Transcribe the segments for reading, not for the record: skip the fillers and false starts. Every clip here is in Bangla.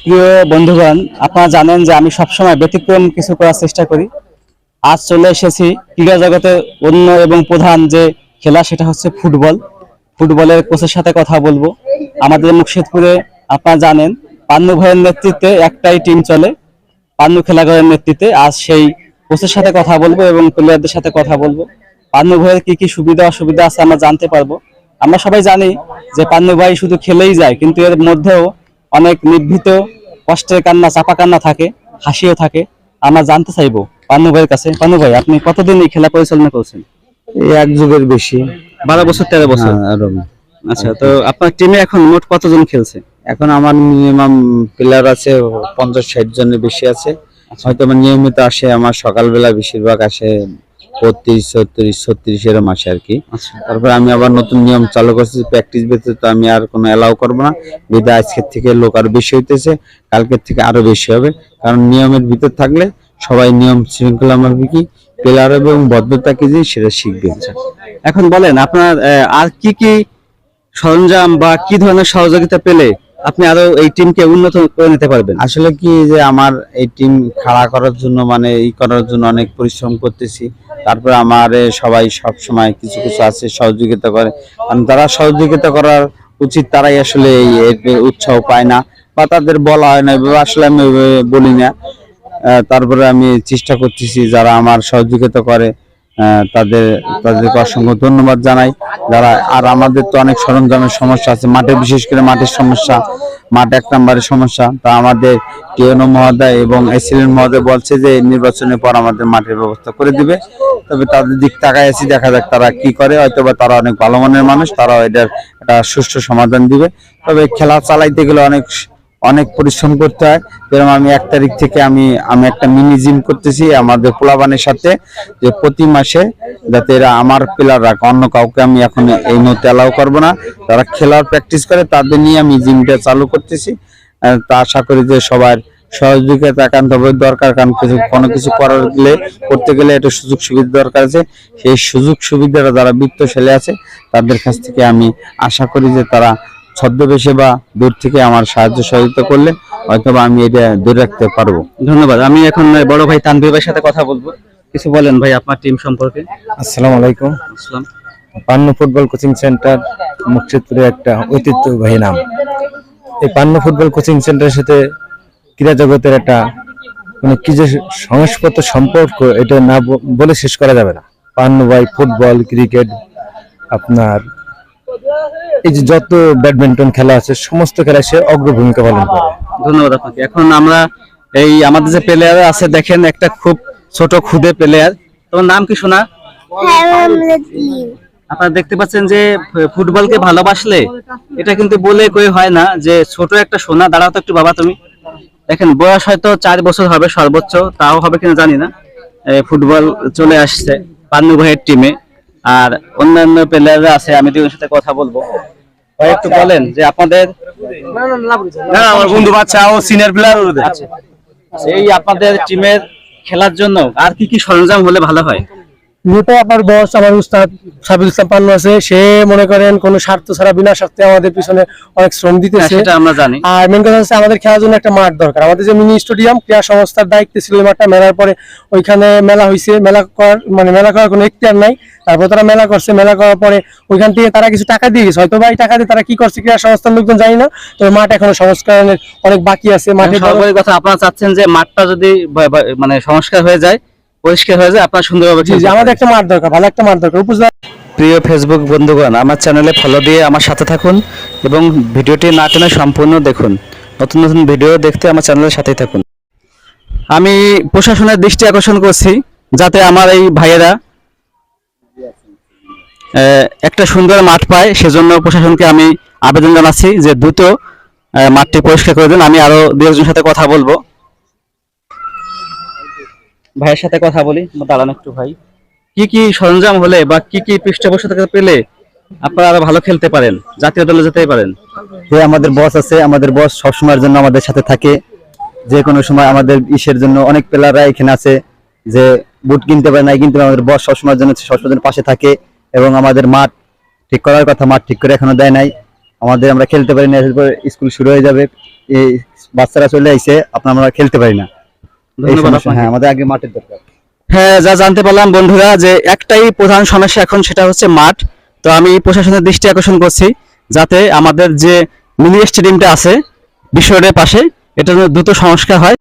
প্রিয় বন্ধুগণ, আপনারা জানেন যে আমি সবসময় ব্যতিক্রম কিছু করার চেষ্টা করি। আজ চলে এসেছি ক্রীড়া জগতের অন্য এবং প্রধান যে খেলা, সেটা হচ্ছে ফুটবল। ফুটবলের কোচের সাথে কথা বলবো। আমাদের মুর্শিদপুরে আপনারা জানেন পান্নু ভাইয়ের নেতৃত্বে একটাই টিম চলে, পান্নু খেলাঘরের নেতৃত্বে। আজ সেই কোচের সাথে কথা বলবো এবং প্লেয়ারদের সাথে কথা বলবো। পান্নু ভাইয়ের কি কি সুবিধা অসুবিধা আছে আমরা জানতে পারবো। আমরা সবাই জানি যে পান্নু ভাই শুধু খেলেই যায়, কিন্তু এর মধ্যেও অনেক নিভৃত কষ্টের কান্না, চাপা কান্না থাকে, হাসিও থাকে। আমরা জানতে চাইবো পান্নু ভাইয়ের কাছে, পান্নু ভাই আপনি কতদিন এই খেলা পরিচালনা করছেন? এই এক যুগের বেশি। 12 বছর 13 বছর। আচ্ছা, তো আপনার টিমে এখন মোট কতজন খেলছে? এখন আমার মিনিমাম প্লেয়ার আছে 50-60 জনের বেশি আছে। হয়তো আমার নিয়মিত আসে, আমার সকালবেলা বেশিরভাগ আসে 35-36 এরকম আসে আর কি। তারপরে আমি আবার নতুন নিয়ম চালু করছি, প্র্যাকটিস ব্যতীত আমি আর কোনো এলাও করবো না। বিধায় আজকের থেকে লোক আরো বেশি হইতেছে, কালকের থেকে আরো বেশি হবে। কারণ নিয়মের ভিতর থাকলে সবাই নিয়ম শৃঙ্খলা মাফিক প্লেয়ার এবং ভদ্রতা কি জিনিস সেটা শিখবে। এখন বলেন আপনার আর কি কি সরঞ্জাম বা কি ধরনের সহযোগিতা পেলে আপনি আরো এই টিমকে উন্নত করে নিতে পারবেন? আসলে কি যে আমার এই টিম খাড়া করার জন্য মানে করার জন্য অনেক পরিশ্রম করতেছি। তারপরে আমার সবাই সব সময় কিছু কিছু আছে সহযোগিতা করে, কারণ তারা সহযোগিতা করার উচিত, তারাই আসলে এই উৎসাহ পায় না বা তাদের বলা হয় না, আসলে আমি বলি না। তারপরে আমি চেষ্টা করতেছি, যারা আমার সহযোগিতা করে তাদেরকে অসংখ্য ধন্যবাদ জানাই। যারা আর আমাদের তো অনেক সরঞ্জামের সমস্যা আছে, মাঠে বিশেষ করে মাঠের সমস্যা, মাঠ 1 নম্বরের সমস্যা। তা আমাদের টিএনও মহোদয় এবং এসিলেন মহোদয় বলছে যে নির্বাচনের পর আমাদের মাঠের ব্যবস্থা করে দিবে। তবে তাদের দিক তাকায় আছি, দেখা যাক তারা কি করে। হয়তোবা তারা অনেক ভালো মনের মানুষ, তারা এটার একটা সুষ্ঠু সমাধান দিবে। তবে খেলা চালাইতে গেলে অনেক পরিশ্রম করতে হয়। যেরকম আমি 1 তারিখ থেকে আমি একটা মিনি জিম করতেছি আমাদের পোলাবানের সাথে, যে প্রতি মাসে যাতে এরা আমার প্লেয়াররা, অন্য কাউকে আমি এখন এই মুহূর্তে অ্যালাউ করবো না, তারা খেলার প্র্যাকটিস করে তাদের নিয়ে আমি জিমটা চালু করতেছি। তা আশা করি যে সবার সহযোগিতা একান্তভাবে দরকার, কারণ কোনো কিছু করতে গেলে একটা সুযোগ সুবিধা দরকার আছে। সেই সুযোগ সুবিধাটা যারা বিত্তশালী আছে তাদের কাছ থেকে আমি আশা করি যে তারা ছদ্মবেশে বা দূর থেকে আমার সাহায্য সহযোগিতা করলে হয়তোবা আমি এটা ধরে রাখতে পারবো। ধন্যবাদ। আমি এখন বড় ভাই তানভীর ভাইয়ের সাথে কথা বলবো। কিছু বলেন ভাই আপনার টিম সম্পর্কে। আসসালামু আলাইকুম। আসসালাম। পান্নু ফুটবল কোচিং সেন্টার মুর্শিদপুরের একটা ঐতিহ্যবাহী নাম। এই পান্নু ফুটবল কোচিং সেন্টারের সাথে ক্রীড়া জগতের একটা মানে কি যে সংস্পর্শ সম্পর্ক, এটা না বলে শেষ করা যাবে না। পান্নু ভাই ফুটবল, ক্রিকেট, আপনার এই যে যত ব্যাডমিন্টন খেলা আছে সমস্ত খেলায় সে অগ্রভূমিকা পালন করে। ধন্যবাদ আপনাকে। এখন আমরা এই আমাদের যে প্লেয়ার আছে, দেখেন একটা খুব ছোট খুদে প্লেয়ার। তোমার নাম কি শোনা? আপনারা দেখতে পাচ্ছেন যে ফুটবলকে ভালোবাসলে এটা কিন্তু বলে কই হয় না যে ছোট একটা সোনা। দাঁড়াও তো একটু বাবা, তুমি দেখেন বয়স হয়তো 4 বছর হবে সর্বোচ্চ, তাও হবে কিনা জানি না। ফুটবল চলে আসছে পান্নু ভাইয়ের টিমে, আর অন্যান্য প্লেয়াররা আছে, আমি দুজনের সাথে কথা বলবো। ভাই একটু বলেন যে আপনাদের আমার বন্ধু বাচ্চা ও সিনিয়র প্লেয়ার, এই আপনাদের টিমের খেলার জন্য আর কি কি সরঞ্জাম হলে ভালো হয়? আপনার বস আমার উস্তাদ সাবিল ইসলাম পান্নু আছে, সে মনে করেন কোনো স্বার্থ ছাড়া বিনা স্বার্থে আমাদের পিছনে অনেক শ্রম দিতেছে, সেটা আমরা জানি। আর মেন কথা হচ্ছে আমাদের খেলার জন্য একটা মাঠ দরকার। আমাদের যে মিনি স্টেডিয়াম ক্রীড়া সংস্থার দায়িত্বে ছিল এই মাঠটা মেলার পরে, ওইখানে মেলা হয়েছে, মেলা করার কোনো এখতিয়ার নাই। তারপর তারা মেলা করছে, মেলা করার পরে ওইখান থেকে তারা কিছু টাকা দিয়ে গেছে, হয়তো বা এই টাকা দিয়ে তারা কি করছে ক্রীড়া সংস্থার লোকজন জানি না। তবে মাঠ এখনো সংস্কারের অনেক বাকি আছে। মাঠে সরকারি কথা আপনারা চাচ্ছেন যে মাঠটা যদি মানে সংস্কার হয়ে যায়, পরিষ্কার হয়ে যায়, আপনার সুন্দরভাবে আমাদের একটা মাঠ দরকার, ভালো একটা মাঠ দরকার। প্রিয় ফেসবুক বন্ধুগণ, আমার চ্যানেলে ফলো দিয়ে আমার সাথে থাকুন এবং ভিডিওটি না টেনে সম্পূর্ণ দেখুন। নতুন নতুন ভিডিও দেখতে আমার চ্যানেলের সাথেই থাকুন। আমি প্রশাসনের দৃষ্টি আকর্ষণ করছি যাতে আমার এই ভাইয়েরা একটা সুন্দর মাঠ পায়, সেজন্য প্রশাসনকে আমি আবেদন জানাচ্ছি যে দ্রুত মাঠটি পরিষ্কার করে দিন। আমি আরো 2-1 সাথে কথা বলবো। ভাইয়ের সাথে কথা বলি, দাঁড়ান একটু ভাই। কি কি সরঞ্জাম হলে বা কি কি পৃষ্ঠপোষকতা পেলে আপনারা আরো ভালো খেলতে পারেন, জাতীয় দলে যেতে পারেন? যে আমাদের বস আছে, আমাদের বস সবসময়ের জন্য আমাদের সাথে থাকে। যে কোনো সময় আমাদের ইসের জন্য অনেক প্লেয়াররা এখানে আছে যে বুট কিনতে পারে নাই, কিন্তু আমাদের বস সবসময়ের জন্য পাশে থাকে। এবং আমাদের মাঠ ঠিক করার কথা, মাঠ ঠিক করে এখনো দেয় নাই আমাদের, আমরা খেলতে পারি না। স্কুল শুরু হয়ে যাবে, এই বাচ্চারা চলে আইছে আমরা খেলতে পারি না। এই ধন্যবাদ সমস্যা, আপনাকে। হ্যাঁ আমাদের আগে মাঠের দরকার। হ্যাঁ, যা জানতে পারলাম বন্ধুরা যে একটাই প্রধান সমস্যা এখন, সেটা হচ্ছে মাঠ। তো আমি প্রশাসনের দৃষ্টি আকর্ষণ করছি যাতে আমাদের যে মিনি স্টেডিয়ামটা আছে বিশ্ব রোডের পাশে, এটা যেন দ্রুত সংস্কার হয়।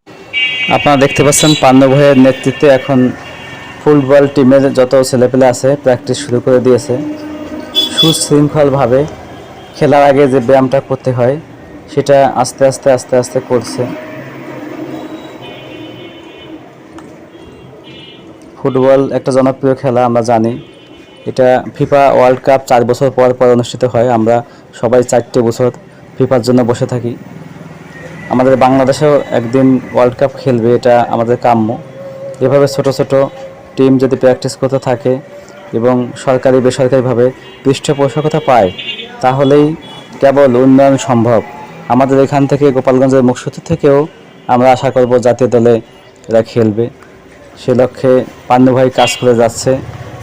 আপনারা দেখতে পাচ্ছেন পান্নু ভাইয়ের নেতৃত্বে এখন ফুটবল টিমের যত ছেলেপেলে আছে প্র্যাকটিস শুরু করে দিয়েছে। সুশৃঙ্খলভাবে খেলার আগে যে ব্যায়ামটা করতে হয় সেটা আস্তে আস্তে আস্তে আস্তে করছে। ফুটবল একটা জনপ্রিয় খেলা, আমরা জানি। এটা ফিফা ওয়ার্ল্ড কাপ 4 বছর পর পর অনুষ্ঠিত হয়। আমরা সবাই 4টে বছর ফিফার জন্য বসে থাকি। আমাদের বাংলাদেশেও একদিন ওয়ার্ল্ড কাপ খেলবে, এটা আমাদের কাম্য। এভাবে ছোট ছোট টিম যদি প্র্যাকটিস করতে থাকে এবং সরকারি বেসরকারিভাবে পৃষ্ঠপোষকতা পায়, তাহলেই কেবল উন্নয়ন সম্ভব। আমাদের এখান থেকে গোপালগঞ্জের মুকসুদ থেকেও আমরা আশা করব জাতীয় দলে এরা খেলবে। সে লক্ষ্যে পান্নু ভাই কাজ করে যাচ্ছে।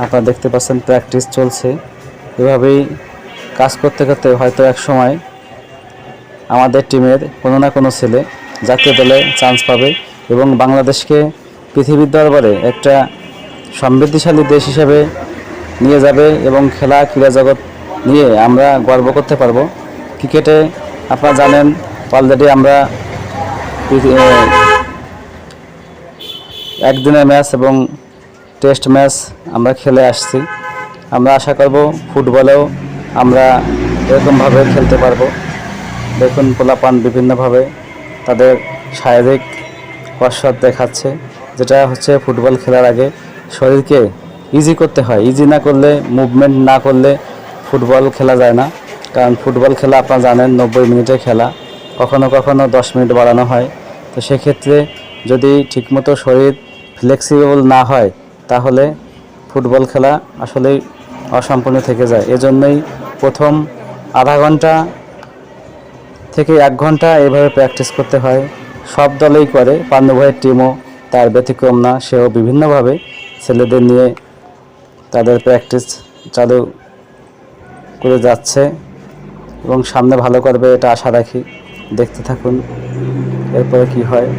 আপনারা দেখতে পাচ্ছেন প্র্যাকটিস চলছে। এভাবেই কাজ করতে করতে হয়তো এক সময় আমাদের টিমের কোনো না কোনো ছেলে জাতীয় দলে চান্স পাবে এবং বাংলাদেশকে পৃথিবীর দরবারে একটা সমৃদ্ধিশালী দেশ হিসেবে নিয়ে যাবে এবং ক্রীড়া জগৎ নিয়ে আমরা গর্ব করতে পারবো। ক্রিকেটে আপনারা জানেন অলরেডি আমরা একদিনের ম্যাচ এবং টেস্ট ম্যাচ আমরা খেলে আসছি। আমরা আশা করব ফুটবলেও আমরা এরকমভাবে খেলতে পারবো। দেখুন পোলাপান বিভিন্নভাবে তাদের শারীরিক কসরত দেখাচ্ছে, যেটা হচ্ছে ফুটবল খেলার আগে শরীরকে ইজি করতে হয়। ইজি না করলে, মুভমেন্ট না করলে ফুটবল খেলা যায় না। কারণ ফুটবল খেলা আপনারা জানেন 90 মিনিটের খেলা, কখনো কখনো 10 মিনিট বাড়ানো হয়। তো সেক্ষেত্রে যদি ঠিকমতো শরীর ফ্লেক্সিবল না হয় তাহলে ফুটবল খেলা আসলেই অসম্পূর্ণ থেকে যায়। এজন্যই প্রথম আধা ঘন্টা থেকে 1 ঘন্টা এভাবে প্র্যাকটিস করতে হয়। সব দলেই করে, পান্নু ভাইয়ের টিমও তার ব্যতিক্রম না। সেও বিভিন্নভাবে ছেলেদের নিয়ে তাদের প্র্যাকটিস চালু করে যাচ্ছে এবং সামনে ভালো করবে এটা আশা রাখি। দেখতে থাকুন এরপরে কি হয়।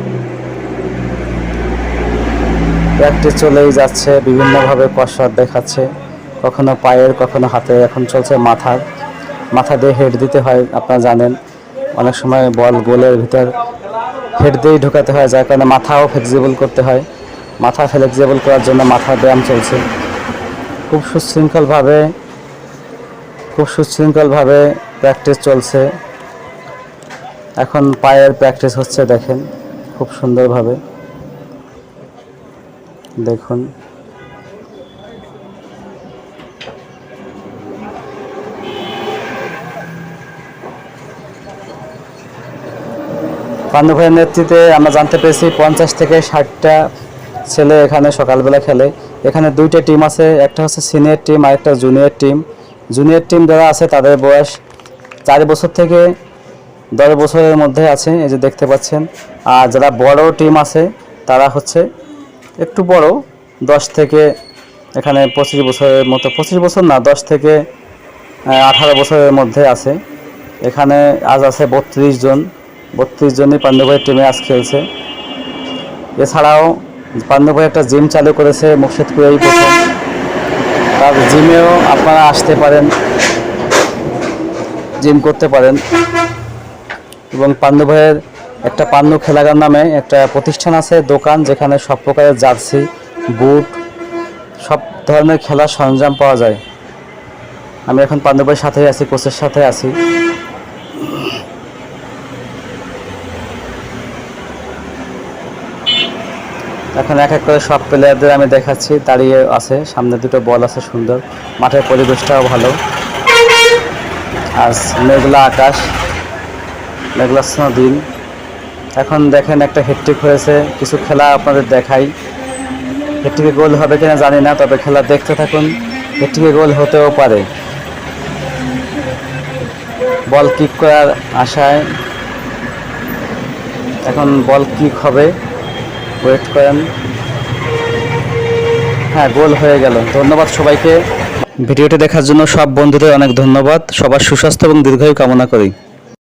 প্র্যাকটিস চলেই যাচ্ছে, বিভিন্নভাবে কসরত দেখাচ্ছে, কখনো পায়ের, কখনো হাতে, এখন চলছে মাথা দিয়ে হেড দিতে হয়। আপনারা জানেন অনেক সময় বল গোলের ভিতর হেড দিয়েই ঢোকাতে হয়, যার কারণে মাথাও ফ্লেক্সিবল করতে হয়। মাথা ফ্লেক্সিবল করার জন্য মাথার ব্যায়াম চলছে। খুব সুশৃঙ্খলভাবে প্র্যাকটিস চলছে। এখন পায়ের প্র্যাকটিস হচ্ছে, দেখেন খুব সুন্দরভাবে। দেখুন পান্নু ভাইয়ের নেতৃত্বে আমরা জানতে পেরেছি 50 থেকে 60টা ছেলে এখানে সকালবেলা খেলে। এখানে 2টা টিম আছে, একটা হচ্ছে সিনিয়র টিম আর একটা জুনিয়র টিম। জুনিয়র টিম যারা আছে তাদের বয়স 4 বছর থেকে 10 বছরের মধ্যে আছে, এই যে দেখতে পাচ্ছেন। আর যারা বড় টিম আছে তারা হচ্ছে একটু বড়, 10 থেকে এখানে 25 বছরের মতো, 25 বছর না, 10 থেকে 18 বছরের মধ্যে আছে। এখানে আজ আছে 32 জন। 32 জনই পান্নু ভাইয়ের টিমে আজ খেলছে। এছাড়াও পান্নু ভাই একটা জিম চালু করেছে মুর্শিদপুরেই প্রথম। তার জিমেও আপনারা আসতে পারেন, জিম করতে পারেন। এবং পান্নু ভাইয়ের একটা পান্নু খেলাগার নামে একটা প্রতিষ্ঠান আছে, দোকান, যেখানে সব প্রকারের জার্সি, বুট, সব ধরনের খেলার সরঞ্জাম পাওয়া যায়। আমি এখন পান্নু ভাইয়ের সাথেই আছি, কোচের সাথে আছি। এখন এক এক করে সব প্লেয়ারদের আমি দেখাচ্ছি, দাঁড়িয়ে আছে। সামনে 2টো বল আছে, সুন্দর। মাঠের পরিবেশটাও ভালো। আর মেঘলা আকাশ, মেঘলাচ্ছন্ন দিন। এখন দেখেন একটা হ্যাটট্রিক হয়েছে। কিছু খেলা আপনাদের দেখাই। হ্যাটট্রিকে গোল হবে কিনা জানি না, তবে খেলা দেখতে থাকুন। হ্যাটট্রিকে গোল হতেও পারে। বল কিক করার আশায় এখন বল কিক হবে, ওয়েট করেন। হ্যাঁ, গোল হয়ে গেল। ধন্যবাদ সবাইকে। ভিডিওটি দেখার জন্য সব বন্ধুদের অনেক ধন্যবাদ। সবার সুস্বাস্থ্য এবং দীর্ঘায়ু কামনা করি।